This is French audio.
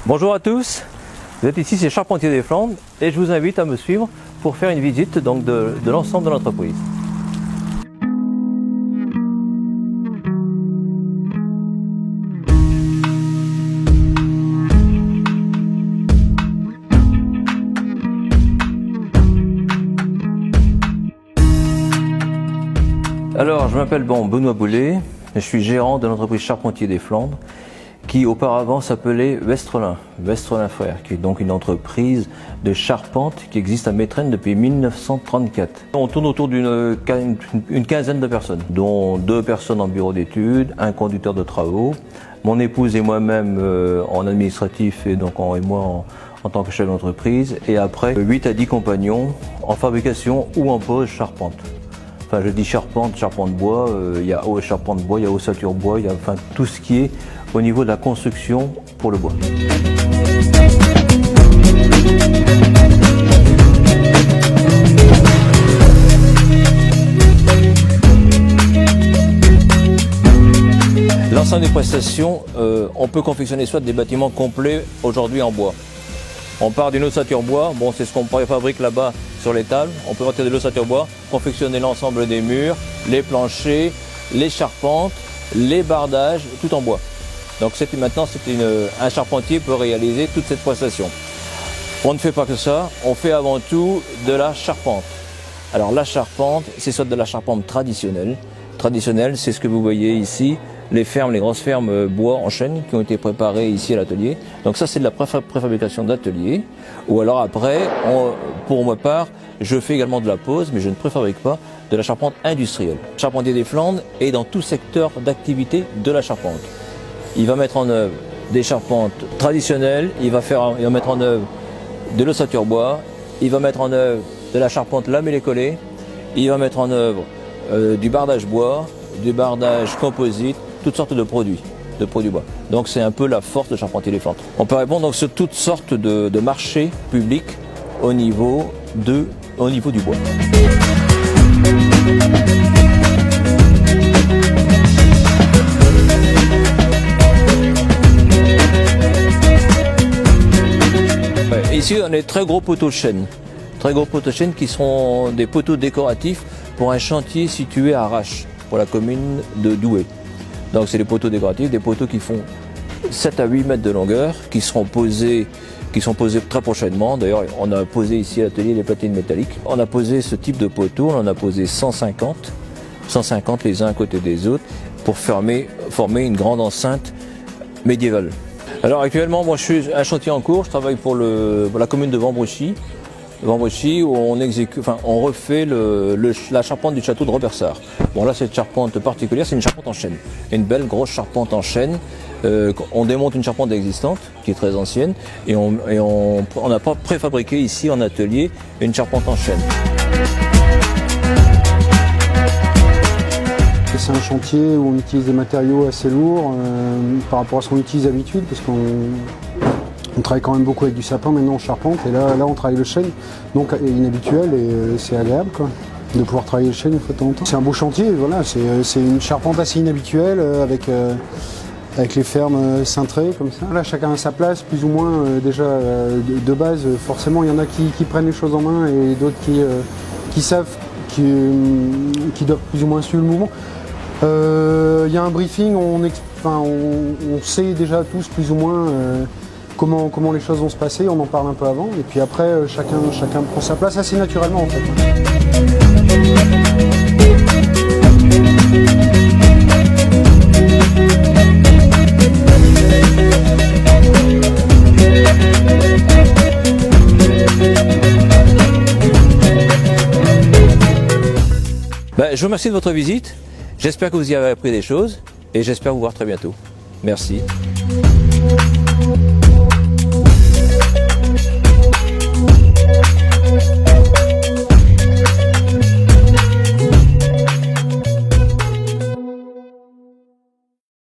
Bonjour à tous, vous êtes ici chez Charpentier des Flandres et je vous invite à me suivre pour faire une visite donc, de l'ensemble de l'entreprise. Alors, je m'appelle Benoît Boulet, je suis gérant de l'entreprise Charpentier des Flandres, qui auparavant s'appelait Westrelin Frères, qui est donc une entreprise de charpente qui existe à Métrenne depuis 1934. On tourne autour d'une quinzaine de personnes, dont 2 personnes en bureau d'études, un conducteur de travaux, mon épouse et moi-même en administratif et donc moi en tant que chef d'entreprise, et après 8 à 10 compagnons en fabrication ou en pose charpente. Enfin, je dis charpente bois, il y a charpente bois, il y a ossature bois, il y a tout ce qui est au niveau de la construction pour le bois. L'ensemble des prestations, on peut confectionner soit des bâtiments complets aujourd'hui en bois. On part d'une ossature bois, c'est ce qu'on fabrique là-bas sur les tables. On peut partir de l'ossature bois, confectionner l'ensemble des murs, les planchers, les charpentes, les bardages, tout en bois. Donc maintenant, un charpentier peut réaliser toute cette prestation. On ne fait pas que ça, on fait avant tout de la charpente. Alors la charpente, c'est soit de la charpente traditionnelle. Traditionnelle, c'est ce que vous voyez ici, les grosses fermes bois en chêne qui ont été préparées ici à l'atelier. Donc ça, c'est de la préfabrication d'atelier. Ou alors après, pour ma part, je fais également de la pose, mais je ne préfabrique pas, de la charpente industrielle. Charpentier des Flandres est dans tout secteur d'activité de la charpente. Il va mettre en œuvre des charpentes traditionnelles, il va mettre en œuvre de l'ossature bois, il va mettre en œuvre de la charpente lamellé-collé, il va mettre en œuvre du bardage bois, du bardage composite, toutes sortes de produits bois. Donc c'est un peu la force de Charpentier des Flandres. On peut répondre donc sur toutes sortes de marchés publics au niveau du bois. Ici, on a des très gros poteaux de chêne. Très gros poteaux de chêne qui seront des poteaux décoratifs pour un chantier situé à Rache, pour la commune de Douai. Donc c'est des poteaux décoratifs, des poteaux qui font 7 à 8 mètres de longueur, qui sont posés très prochainement. D'ailleurs, on a posé ici à l'atelier les platines métalliques. On a posé ce type de poteaux, on en a posé 150 les uns à côté des autres, pour former une grande enceinte médiévale. Alors actuellement, moi je suis un chantier en cours, je travaille pour la commune de Vambrechy, où on refait la charpente du château de Robersart. Bon là, cette charpente particulière, c'est une charpente en chêne, une belle grosse charpente en chêne. On démonte une charpente existante qui est très ancienne et on n'a pas préfabriqué ici en atelier une charpente en chêne. C'est un chantier où on utilise des matériaux assez lourds par rapport à ce qu'on utilise d'habitude, parce qu'on travaille quand même beaucoup avec du sapin maintenant en charpente, et là on travaille le chêne, donc inhabituel, et c'est agréable de pouvoir travailler le chêne une fois de temps en temps. C'est un beau chantier, voilà, c'est une charpente assez inhabituelle avec les fermes cintrées comme ça. Là, chacun a sa place, plus ou moins déjà de base. Forcément, il y en a qui prennent les choses en main et d'autres qui savent, qui doivent plus ou moins suivre le mouvement. Il y a un briefing, on sait déjà tous plus ou moins comment les choses vont se passer, on en parle un peu avant, et puis après chacun prend sa place assez naturellement en fait. Je vous remercie de votre visite. J'espère que vous y avez appris des choses et j'espère vous voir très bientôt. Merci.